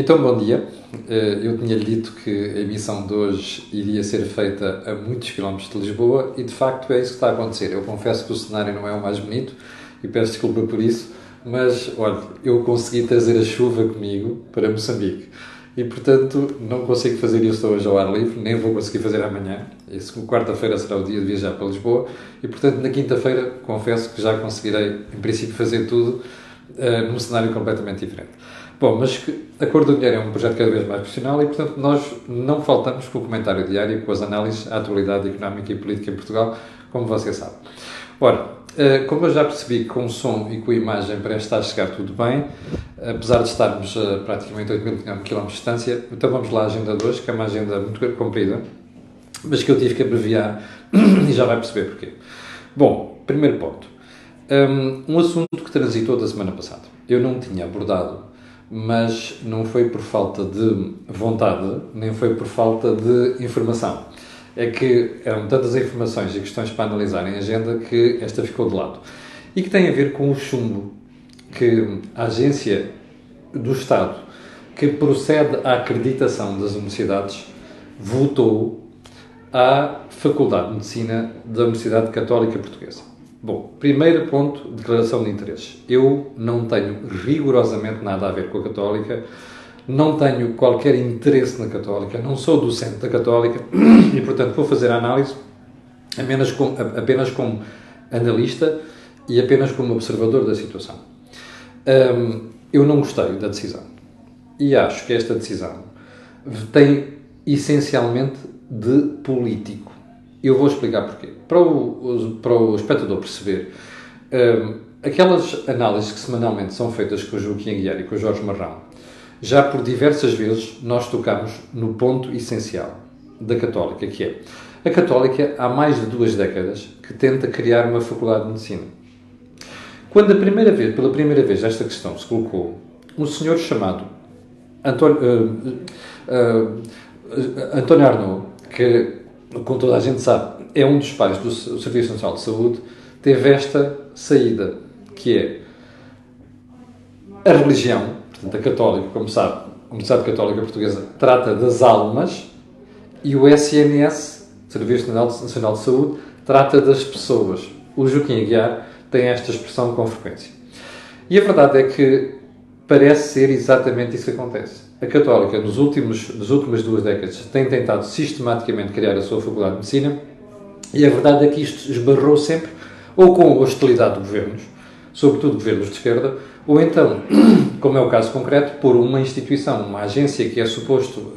Então, bom dia. Eu tinha-lhe dito que a emissão de hoje iria ser feita a muitos quilómetros de Lisboa e, de facto, é isso que está a acontecer. Eu confesso que o cenário não é o mais bonito e peço desculpa por isso, mas, olha, eu consegui trazer a chuva comigo para Moçambique e, portanto, não consigo fazer isto hoje ao ar livre, nem vou conseguir fazer amanhã. Quarta-feira será o dia de viajar para Lisboa e, portanto, na quinta-feira, confesso que já conseguirei, em princípio, fazer tudo num cenário completamente diferente. Bom, mas a Cor do Dinheiro é um projeto cada vez mais profissional e, portanto, nós não faltamos com o comentário diário, com as análises à atualidade económica e política em Portugal, como você sabe. Ora, como eu já percebi que com o som e com a imagem parece estar a chegar tudo bem, apesar de estarmos a praticamente 8.000 km de distância, então vamos lá à agenda de hoje, que é uma agenda muito comprida, mas que eu tive que abreviar e já vai perceber porquê. Bom, primeiro ponto. Um assunto que transitou da semana passada. Eu não tinha abordado, mas não foi por falta de vontade, nem foi por falta de informação. É que eram tantas informações e questões para analisar em agenda que esta ficou de lado. E que tem a ver com o chumbo que a agência do Estado, que procede à acreditação das universidades, votou à Faculdade de Medicina da Universidade Católica Portuguesa. Bom, primeiro ponto, declaração de interesses. Eu não tenho rigorosamente nada a ver com a Católica, não tenho qualquer interesse na Católica, não sou docente da Católica e, portanto, vou fazer a análise apenas como analista e apenas como observador da situação. Eu não gostei da decisão e acho que esta decisão tem essencialmente de político. Eu vou explicar porquê. Para o espectador perceber, aquelas análises que semanalmente são feitas com o Joaquim Aguiar e com o Jorge Marrão, já por diversas vezes nós tocamos no ponto essencial da Católica, que é a Católica há mais de 2 décadas que tenta criar uma faculdade de medicina. Quando pela primeira vez esta questão se colocou, um senhor chamado António Arnaud, que, como toda a gente sabe, é um dos pais do Serviço Nacional de Saúde, teve esta saída, que é a religião, portanto, a Católica, como sabe, a Universidade Católica Portuguesa, trata das almas e o SNS, Serviço Nacional de Saúde, trata das pessoas. O Joaquim Aguiar tem esta expressão com frequência. E a verdade é que parece ser exatamente isso que acontece. A Católica, nas últimas 2 décadas, tem tentado sistematicamente criar a sua Faculdade de Medicina e a verdade é que isto esbarrou sempre ou com a hostilidade de governos, sobretudo governos de esquerda, ou então, como é o caso concreto, por uma instituição, uma agência que é suposto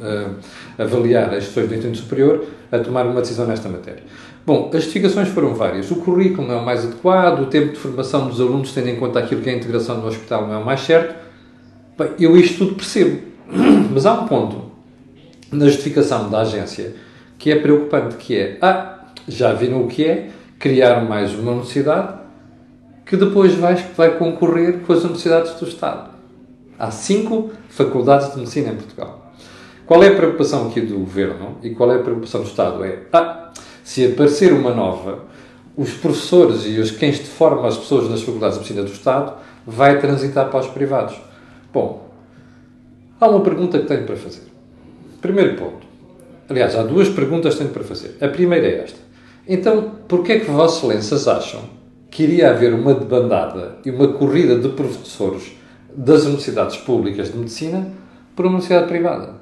avaliar as questões do ensino superior, a tomar uma decisão nesta matéria. Bom, as justificações foram várias. O currículo não é o mais adequado, o tempo de formação dos alunos, tendo em conta aquilo que é a integração no hospital, não é o mais certo. Bem, eu isto tudo percebo. Mas há um ponto na justificação da agência que é preocupante, que é, já viram o que é criar mais uma universidade que depois vai concorrer com as universidades do Estado. Há 5 faculdades de medicina em Portugal. Qual é a preocupação aqui do Governo e qual é a preocupação do Estado? É, se aparecer uma nova, os professores e quem forma as pessoas nas faculdades de medicina do Estado vai transitar para os privados. Bom, há uma pergunta que tenho para fazer. Primeiro ponto. Aliás, há 2 perguntas que tenho para fazer. A primeira é esta. Então, porquê é que Vossas Excelências acham que iria haver uma debandada e uma corrida de professores das universidades públicas de medicina por uma universidade privada?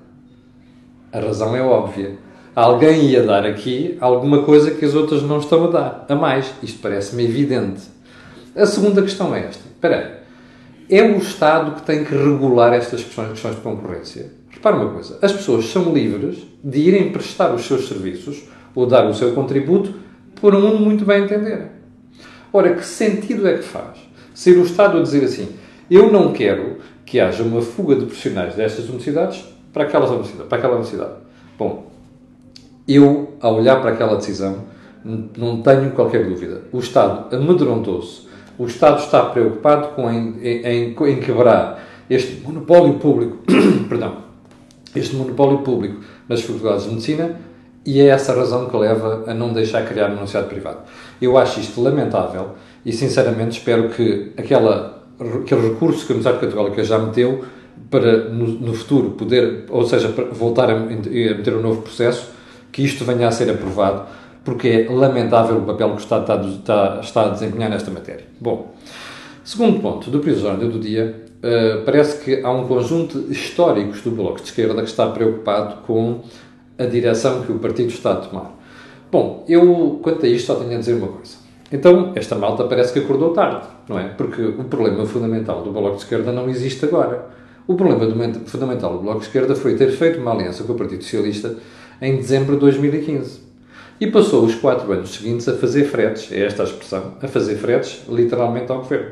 A razão é óbvia. Alguém ia dar aqui alguma coisa que as outras não estão a dar. A mais. Isto parece-me evidente. A segunda questão é esta. Espera aí. É o Estado que tem que regular estas questões de concorrência. Repara uma coisa, as pessoas são livres de irem prestar os seus serviços ou dar o seu contributo por um muito bem entender. Ora, que sentido é que faz ser o Estado a dizer assim, eu não quero que haja uma fuga de profissionais destas universidades para aquela universidade. Bom, eu, ao olhar para aquela decisão, não tenho qualquer dúvida. O Estado amedrontou-se. O Estado está preocupado em quebrar este monopólio público, nas faculdades de medicina e é essa a razão que leva a não deixar criar uma universidade privada. Eu acho isto lamentável e, sinceramente, espero que aquele recurso que a Universidade Católica já meteu para no futuro poder, ou seja, para voltar a meter um novo processo, que isto venha a ser aprovado, porque é lamentável o papel que o Estado está a desempenhar nesta matéria. Bom, segundo ponto do período de ordem do dia, parece que há um conjunto de históricos do Bloco de Esquerda que está preocupado com a direção que o partido está a tomar. Bom, eu, quanto a isto, só tenho a dizer uma coisa. Então, esta malta parece que acordou tarde, não é? Porque o problema fundamental do Bloco de Esquerda não existe agora. O problema fundamental do Bloco de Esquerda foi ter feito uma aliança com o Partido Socialista em dezembro de 2015. E passou os 4 anos seguintes a fazer fretes, é esta a expressão, a fazer fretes literalmente ao governo.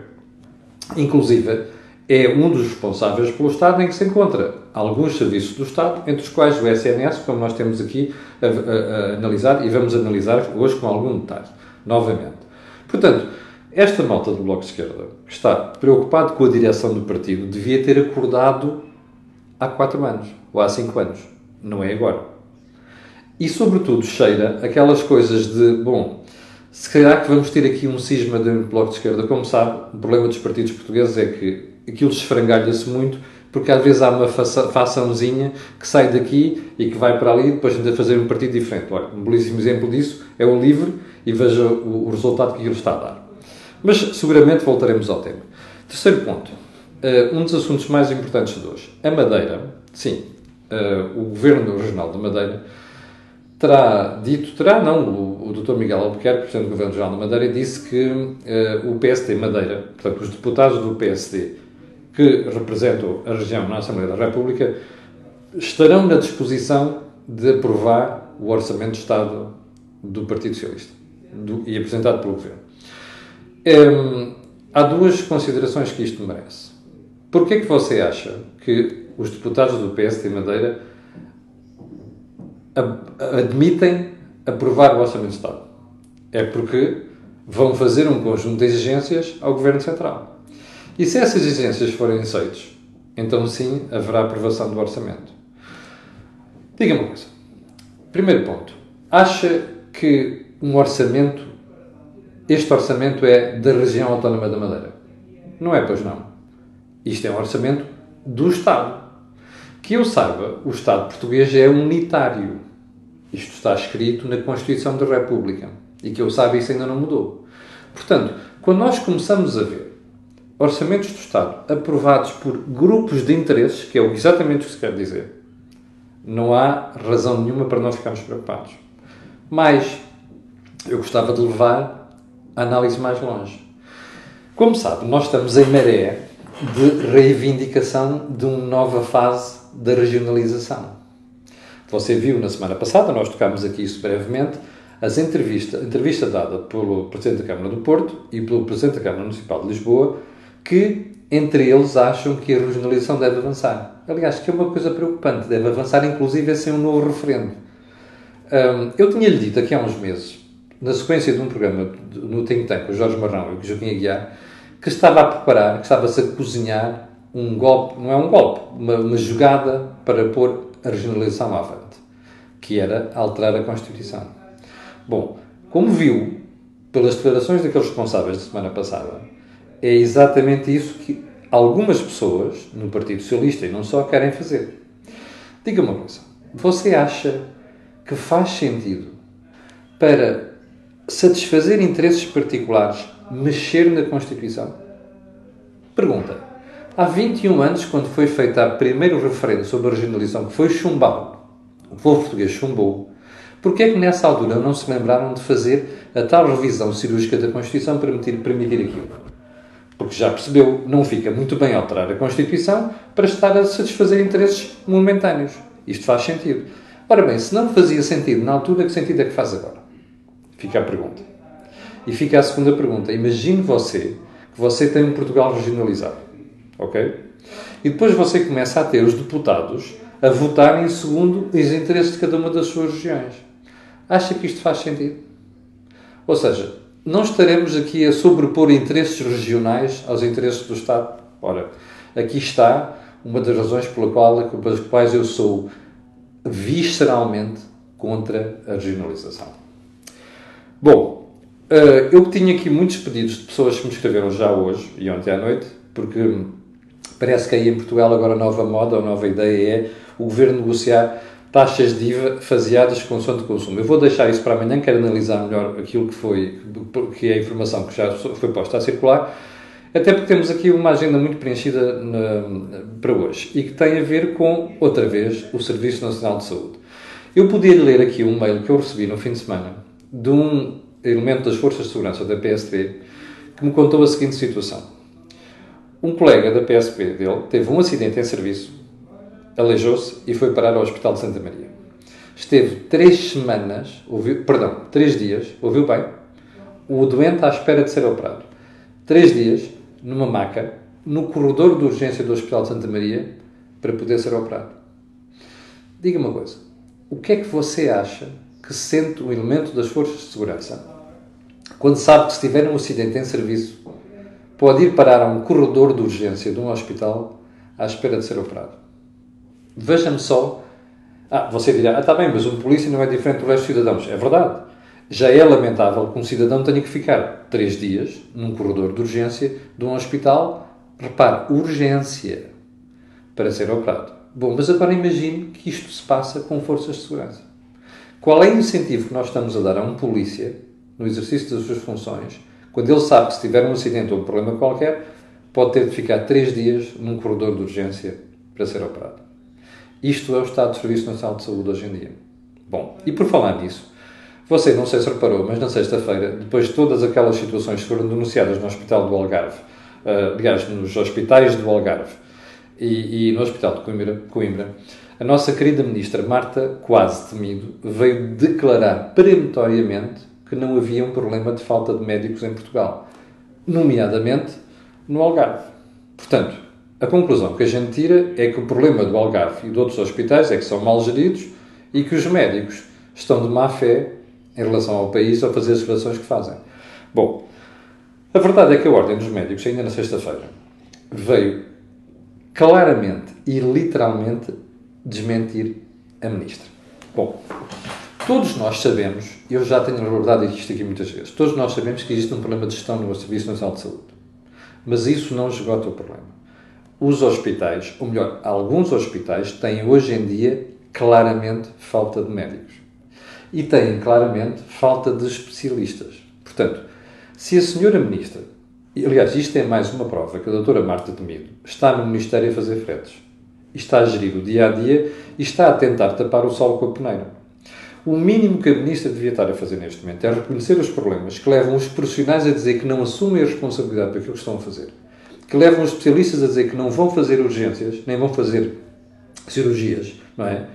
Inclusive, é um dos responsáveis pelo Estado em que se encontra alguns serviços do Estado, entre os quais o SNS, como nós temos aqui a analisar, e vamos analisar hoje com algum detalhe, novamente. Portanto, esta malta do Bloco de Esquerda, que está preocupado com a direção do partido, devia ter acordado há 4 anos, ou há 5 anos. Não é agora. E, sobretudo, cheira aquelas coisas de, bom, se calhar que vamos ter aqui um cisma do Bloco de Esquerda. Como sabe, o problema dos partidos portugueses é que aquilo esfrangalha-se muito, porque às vezes há uma façãozinha que sai daqui e que vai para ali e depois tenta fazer um partido diferente. Olha, um belíssimo exemplo disso é o LIVRE e veja o resultado que aquilo está a dar. Mas, seguramente, voltaremos ao tema. Terceiro ponto. Um dos assuntos mais importantes de hoje. A Madeira, sim, o Governo Regional da Madeira o Dr. Miguel Albuquerque, Presidente do Governo Regional da Madeira, disse que o PSD Madeira, portanto, os deputados do PSD que representam a região na Assembleia da República, estarão na disposição de aprovar o Orçamento de Estado do Partido Socialista e apresentado pelo Governo. Há 2 considerações que isto merece. Porquê é que você acha que os deputados do PSD Madeira admitem aprovar o Orçamento de Estado? É porque vão fazer um conjunto de exigências ao Governo Central. E se essas exigências forem aceitas, então sim haverá aprovação do Orçamento. Diga-me uma coisa. Primeiro ponto. Acha que este orçamento é da região autónoma da Madeira? Não é, pois não. Isto é um orçamento do Estado. Que eu saiba, o Estado português é unitário. Isto está escrito na Constituição da República. E que eu saiba, isso ainda não mudou. Portanto, quando nós começamos a ver orçamentos do Estado aprovados por grupos de interesses, que é exatamente o que se quer dizer, não há razão nenhuma para nós ficarmos preocupados. Mas eu gostava de levar a análise mais longe. Como sabe, nós estamos em maré de reivindicação de uma nova fase da regionalização. Você viu na semana passada, nós tocámos aqui isso brevemente, a entrevista dada pelo Presidente da Câmara do Porto e pelo Presidente da Câmara Municipal de Lisboa, que entre eles acham que a regionalização deve avançar. Aliás, que é uma coisa preocupante, deve avançar inclusive sem um novo referendo. Eu tinha-lhe dito aqui há uns meses, na sequência de um programa no Think Tank com o Jorge Marrão e com o Joaquim Aguiar, que estava a preparar, que estava-se a cozinhar um golpe, não é um golpe, uma jogada para pôr a regionalização à avante, que era alterar a Constituição. Bom, como viu pelas declarações daqueles responsáveis da semana passada, é exatamente isso que algumas pessoas no Partido Socialista e não só querem fazer. Diga-me uma coisa, você acha que faz sentido para satisfazer interesses particulares mexer na Constituição? Pergunta. Há 21 anos, quando foi feito o primeiro referendo sobre a regionalização, que foi chumbado, o povo português chumbou, porquê é que nessa altura não se lembraram de fazer a tal revisão cirúrgica da Constituição para permitir aquilo? Porque já percebeu, não fica muito bem alterar a Constituição para estar a satisfazer interesses momentâneos. Isto faz sentido. Ora bem, se não fazia sentido na altura, que sentido é que faz agora? Fica a pergunta. E fica a segunda pergunta. Imagine você que você tem um Portugal regionalizado. Ok? E depois você começa a ter os deputados a votarem segundo os interesses de cada uma das suas regiões. Acha que isto faz sentido? Ou seja, não estaremos aqui a sobrepor interesses regionais aos interesses do Estado? Ora, aqui está uma das razões pelas quais eu sou visceralmente contra a regionalização. Bom, eu tinha aqui muitos pedidos de pessoas que me escreveram já hoje e ontem à noite, porque Parece que aí em Portugal agora a nova moda, a nova ideia é o governo negociar taxas de IVA faseadas consoante o consumo. Eu vou deixar isso para amanhã, quero analisar melhor aquilo que é a informação que já foi posta a circular, até porque temos aqui uma agenda muito preenchida para hoje e que tem a ver com, outra vez, o Serviço Nacional de Saúde. Eu podia ler aqui um mail que eu recebi no fim de semana de um elemento das Forças de Segurança da PSP que me contou a seguinte situação. Um colega da PSP dele teve um acidente em serviço, aleijou-se e foi parar ao Hospital de Santa Maria. Esteve 3 dias, ouviu bem, o doente à espera de ser operado. 3 dias, numa maca, no corredor de urgência do Hospital de Santa Maria, para poder ser operado. Diga-me uma coisa, o que é que você acha que sente um elemento das Forças de Segurança quando sabe que se tiver um acidente em serviço, pode ir parar a um corredor de urgência de um hospital à espera de ser operado? Veja-me só. Você dirá, está bem, mas um polícia não é diferente do resto dos cidadãos. É verdade. Já é lamentável que um cidadão tenha que ficar 3 dias num corredor de urgência de um hospital, repare, urgência, para ser operado. Bom, mas agora imagine que isto se passa com forças de segurança. Qual é o incentivo que nós estamos a dar a um polícia, no exercício das suas funções, quando ele sabe que se tiver um acidente ou um problema qualquer, pode ter de ficar 3 dias num corredor de urgência para ser operado? Isto é o estado do Serviço Nacional de Saúde hoje em dia. Bom, e por falar nisso, você não sei se reparou, mas na sexta-feira, depois de todas aquelas situações que foram denunciadas no Hospital do Algarve, aliás, nos hospitais do Algarve e no Hospital de Coimbra, a nossa querida Ministra Marta Quase Temido veio declarar peremptoriamente que não havia um problema de falta de médicos em Portugal, nomeadamente no Algarve. Portanto, a conclusão que a gente tira é que o problema do Algarve e de outros hospitais é que são mal geridos e que os médicos estão de má fé em relação ao país ao fazer as relações que fazem. Bom, a verdade é que a Ordem dos Médicos, ainda na sexta-feira, veio claramente e literalmente desmentir a Ministra. Bom, todos nós sabemos, eu já tenho abordado isto aqui muitas vezes, todos nós sabemos que existe um problema de gestão no Serviço Nacional de Saúde. Mas isso não esgota o problema. Os hospitais, ou melhor, alguns hospitais, têm hoje em dia claramente falta de médicos. E têm claramente falta de especialistas. Portanto, se a senhora Ministra, e, aliás, isto é mais uma prova que a doutora Marta Temido está no Ministério a fazer fretes, está a gerir o dia-a-dia e está a tentar tapar o sol com a peneira. O mínimo que a Ministra devia estar a fazer neste momento é reconhecer os problemas que levam os profissionais a dizer que não assumem a responsabilidade por aquilo que estão a fazer, que levam os especialistas a dizer que não vão fazer urgências, nem vão fazer cirurgias, não é?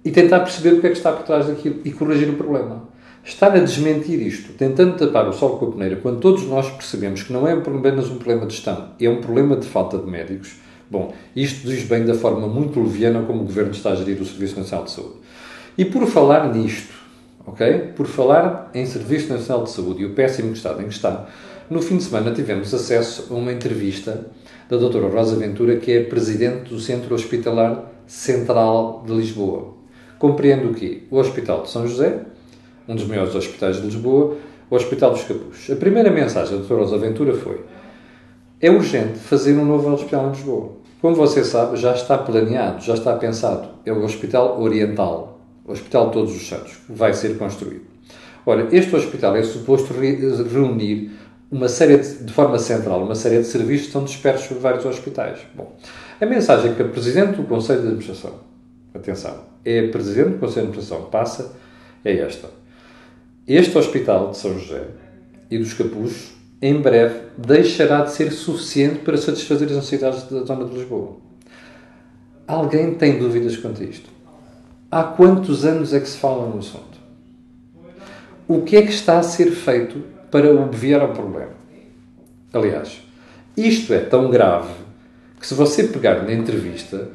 E tentar perceber o que é que está por trás daquilo e corrigir o problema. Estar a desmentir isto, tentando tapar o sol com a peneira, quando todos nós percebemos que não é apenas um problema de gestão, é um problema de falta de médicos, bom, isto diz bem da forma muito leviana como o Governo está a gerir o Serviço Nacional de Saúde. E por falar nisto, ok? Por falar em Serviço Nacional de Saúde e o péssimo estado em que está, no fim de semana tivemos acesso a uma entrevista da doutora Rosa Ventura, que é Presidente do Centro Hospitalar Central de Lisboa. Compreende o quê? O Hospital de São José, um dos maiores hospitais de Lisboa, o Hospital dos Capuz. A primeira mensagem da doutora Rosa Ventura foi: é urgente fazer um novo hospital em Lisboa. Como você sabe, já está planeado, já está pensado. É o Hospital Oriental, o Hospital de Todos os Santos, que vai ser construído. Ora, este hospital é suposto reunir de forma central, uma série de serviços que estão dispersos por vários hospitais. Bom, a mensagem que a Presidente do Conselho de Administração, atenção, é a Presidente do Conselho de Administração que passa, é esta: este Hospital de São José e dos Capuz, em breve, deixará de ser suficiente para satisfazer as necessidades da zona de Lisboa. Alguém tem dúvidas quanto a isto? Há quantos anos é que se fala no assunto? O que é que está a ser feito para obviar ao problema? Aliás, isto é tão grave que, se você pegar na entrevista,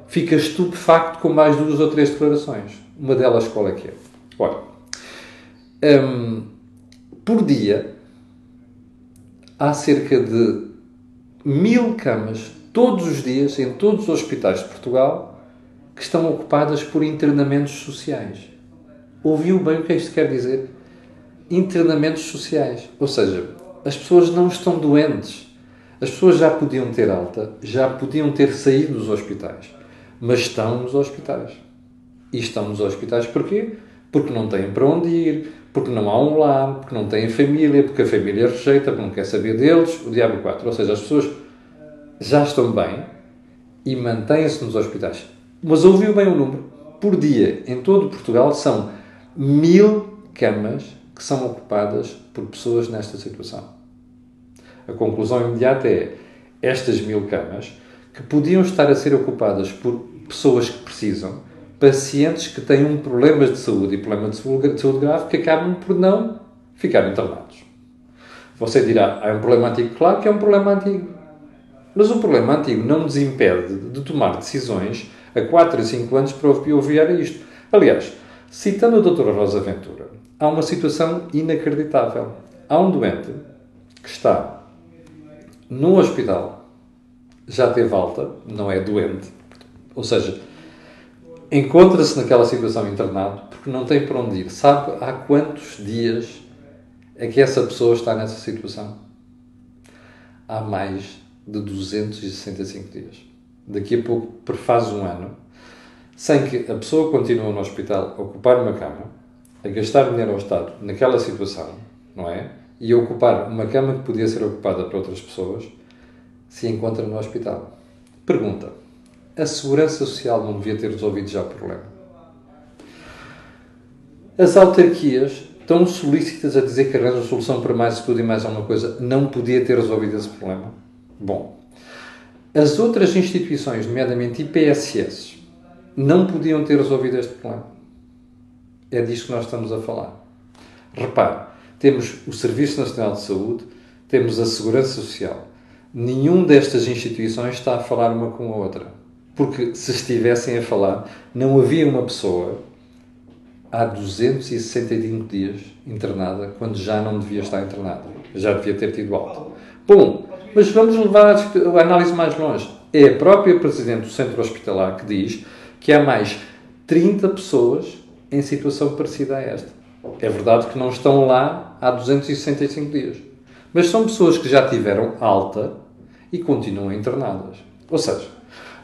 fica estupefacto com mais 2 ou 3 declarações. Uma delas qual é que é? Olha, por dia há cerca de 1000 camas todos os dias em todos os hospitais de Portugal que estão ocupadas por internamentos sociais. Ouviu bem o que isto quer dizer? Internamentos sociais. Ou seja, as pessoas não estão doentes. As pessoas já podiam ter alta, já podiam ter saído dos hospitais, mas estão nos hospitais. E estão nos hospitais porquê? Porque não têm para onde ir, porque não há um lar, porque não têm família, porque a família rejeita, porque não quer saber deles, o diabo 4. Ou seja, as pessoas já estão bem e mantêm-se nos hospitais. Mas ouviu bem o número. Por dia, em todo Portugal, são 1000 camas que são ocupadas por pessoas nesta situação. A conclusão imediata é estas 1000 camas que podiam estar a ser ocupadas por pessoas que precisam, pacientes que têm um problema de saúde e problema de saúde grave que acabam por não ficar internados. Você dirá, há um problema antigo? Claro que é um problema antigo. Mas o problema antigo não nos impede de tomar decisões a 4 a 5 anos para obviar isto. Aliás, citando a doutora Rosa Ventura, há uma situação inacreditável. Há um doente que está no hospital, já teve alta, não é doente, ou seja, encontra-se naquela situação internado porque não tem para onde ir. Sabe há quantos dias é que essa pessoa está nessa situação? Há mais de 265 dias. Daqui a pouco prefaz um ano, sem que a pessoa continue no hospital a ocupar uma cama, a gastar dinheiro ao Estado naquela situação, não é? E a ocupar uma cama que podia ser ocupada por outras pessoas, se encontra no hospital. Pergunta: a Segurança Social não devia ter resolvido já o problema? As autarquias estão solícitas a dizer que arranjam solução para mais tudo e mais alguma coisa. Não podia ter resolvido esse problema? Bom, as outras instituições, nomeadamente IPSS, não podiam ter resolvido este problema. É disto que nós estamos a falar. Repare, temos o Serviço Nacional de Saúde, temos a Segurança Social. Nenhuma destas instituições está a falar uma com a outra. Porque se estivessem a falar, não havia uma pessoa há 265 dias internada, quando já não devia estar internada. Já devia ter tido alta. Bom, mas vamos levar a análise mais longe. É a própria Presidente do Centro Hospitalar que diz que há mais 30 pessoas em situação parecida a esta. É verdade que não estão lá há 265 dias. Mas são pessoas que já tiveram alta e continuam internadas. Ou seja,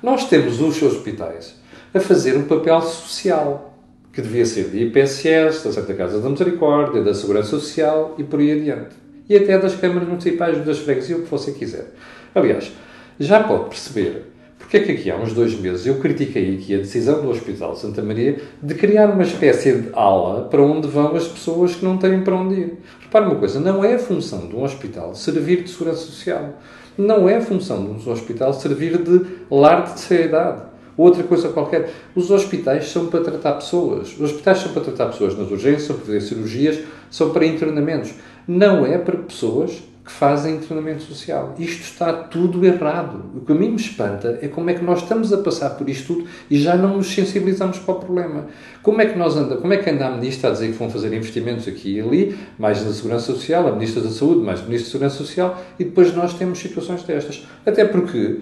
nós temos os hospitais a fazer um papel social, que devia ser de IPSS, da Santa Casa da Misericórdia, da Segurança Social e por aí adiante. E até das câmaras municipais, das freguesias, o que você quiser. Aliás, já pode perceber porque é que aqui há uns 2 meses eu critiquei aqui a decisão do Hospital de Santa Maria de criar uma espécie de ala para onde vão as pessoas que não têm para onde ir. Repare uma coisa, não é a função de um hospital servir de segurança social. Não é a função de um hospital servir de lar de terceira idade. Outra coisa qualquer. Os hospitais são para tratar pessoas. Os hospitais são para tratar pessoas nas urgências, são para fazer cirurgias, são para internamentos. Não é para pessoas que fazem internamento social. Isto está tudo errado. O que a mim me espanta é como é que nós estamos a passar por isto tudo e já não nos sensibilizamos para o problema. Como é que anda a Ministra a dizer que vão fazer investimentos aqui e ali, mais na Segurança Social, a Ministra da Saúde, mais a Ministra da Segurança Social, e depois nós temos situações destas. Até porque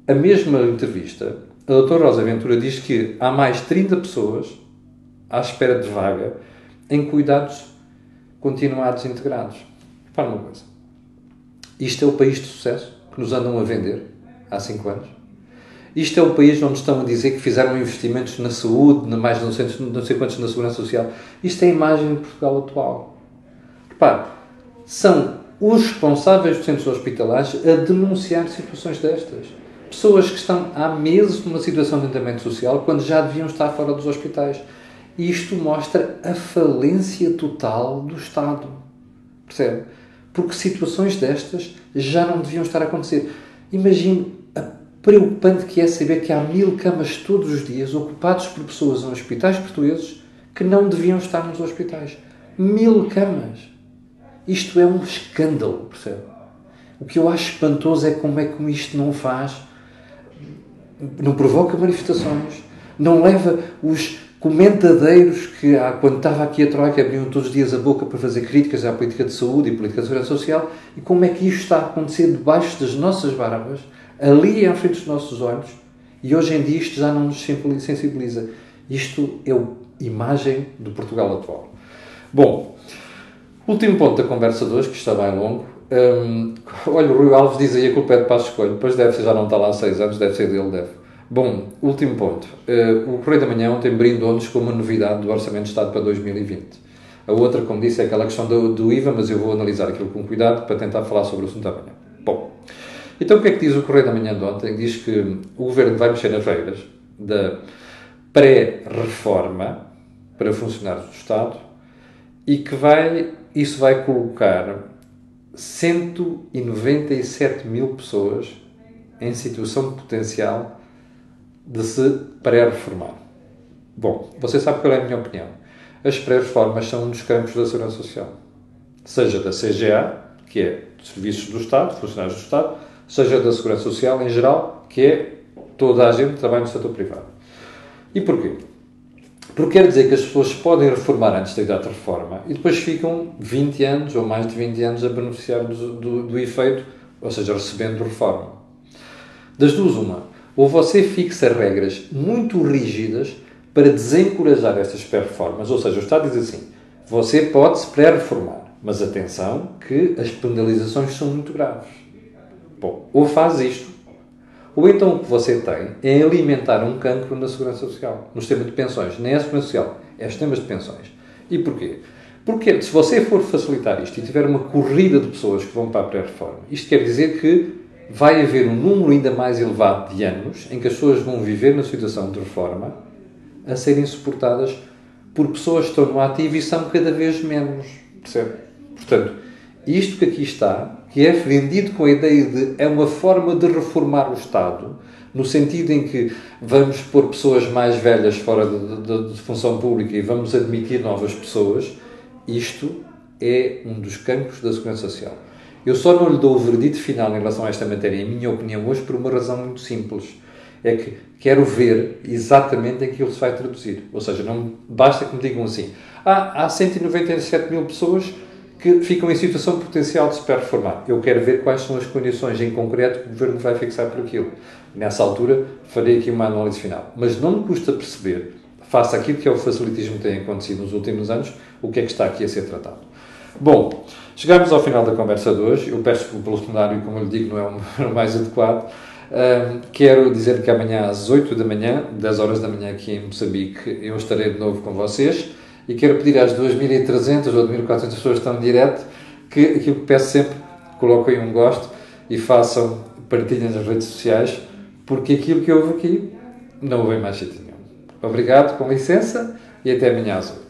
a mesma entrevista, a doutora Rosa Ventura diz que há mais 30 pessoas à espera de vaga em cuidados continuados integrados. Repara uma coisa. Isto é o país de sucesso que nos andam a vender há 5 anos? Isto é o país onde estão a dizer que fizeram investimentos na saúde, mais não sei quantos na Segurança Social? Isto é a imagem de Portugal atual. Repare, são os responsáveis dos centros hospitalares a denunciar situações destas. Pessoas que estão há meses numa situação de internamento social quando já deviam estar fora dos hospitais. E isto mostra a falência total do Estado. Percebe? Porque situações destas já não deviam estar a acontecer. Imagine a preocupante que é saber que há 1000 camas todos os dias ocupadas por pessoas em hospitais portugueses que não deviam estar nos hospitais. 1000 camas. Isto é um escândalo, percebe? O que eu acho espantoso é como isto não provoca manifestações, não leva os comentadeiros que, quando estava aqui a Troika, abriam todos os dias a boca para fazer críticas à política de saúde e política de segurança social, e como é que isto está a acontecer debaixo das nossas barbas, ali à frente dos nossos olhos, e hoje em dia isto já não nos sensibiliza. Isto é a imagem do Portugal atual. Bom, último ponto da conversa de hoje, que está bem longo, Olha, o Rui Alves diz aí a culpa é de Passos Coelho, depois deve ser, já não está lá há 6 anos, deve ser dele, deve. Bom, último ponto. O Correio da Manhã ontem brindou-nos com uma novidade do Orçamento de Estado para 2020. A outra, como disse, é aquela questão do IVA, mas eu vou analisar aquilo com cuidado para tentar falar sobre o assunto amanhã. Bom, então o que é que diz o Correio da Manhã de ontem? Diz que o Governo vai mexer nas regras da pré-reforma para funcionários do Estado e que isso vai colocar 197 mil pessoas em situação potencial de se pré-reformar. Bom, você sabe qual é a minha opinião. As pré-reformas são um dos campos da Segurança Social. Seja da CGA, que é Serviços do Estado, funcionários do Estado, seja da Segurança Social em geral, que é toda a gente que trabalha no setor privado. E porquê? Porque quer dizer que as pessoas podem reformar antes da idade de reforma e depois ficam 20 anos ou mais de 20 anos a beneficiar do efeito, ou seja, recebendo reforma. Das duas, uma. Ou você fixa regras muito rígidas para desencorajar estas pré-reformas, ou seja, o Estado diz assim, você pode-se pré-reformar, mas atenção que as penalizações são muito graves. Bom, ou faz isto, ou então o que você tem é alimentar um cancro na Segurança Social, no sistema de pensões. Nem é a Segurança Social, é os sistemas de pensões. E porquê? Porque se você for facilitar isto e tiver uma corrida de pessoas que vão para a pré-reforma, isto quer dizer que vai haver um número ainda mais elevado de anos em que as pessoas vão viver na situação de reforma a serem suportadas por pessoas que estão no ativo e são cada vez menos. Percebe? Portanto, isto que aqui está, que é vendido com a ideia de é uma forma de reformar o Estado, no sentido em que vamos pôr pessoas mais velhas fora de função pública e vamos admitir novas pessoas, isto é um dos campos da Segurança Social. Eu só não lhe dou o veredito final em relação a esta matéria, em minha opinião, hoje, por uma razão muito simples. É que quero ver exatamente em que ele se vai traduzir. Ou seja, não basta que me digam assim, há 197 mil pessoas que ficam em situação potencial de se pré-reformar. Eu quero ver quais são as condições em concreto que o Governo vai fixar por aquilo. Nessa altura, farei aqui uma análise final. Mas não me custa perceber, face àquilo que é o facilitismo que tem acontecido nos últimos anos, o que é que está aqui a ser tratado. Bom, chegamos ao final da conversa de hoje. Eu peço desculpa pelo cenário, como eu lhe digo, não é o mais adequado. Quero dizer que amanhã às 8 da manhã, 10 horas da manhã aqui em Moçambique, eu estarei de novo com vocês e quero pedir às 2.300 ou 2.400 pessoas que estão em direto que aquilo que peço sempre, coloquem um gosto e façam, partilhem nas redes sociais, porque aquilo que houve aqui não houve em mais sítio nenhum. Obrigado, com licença e até amanhã às 8.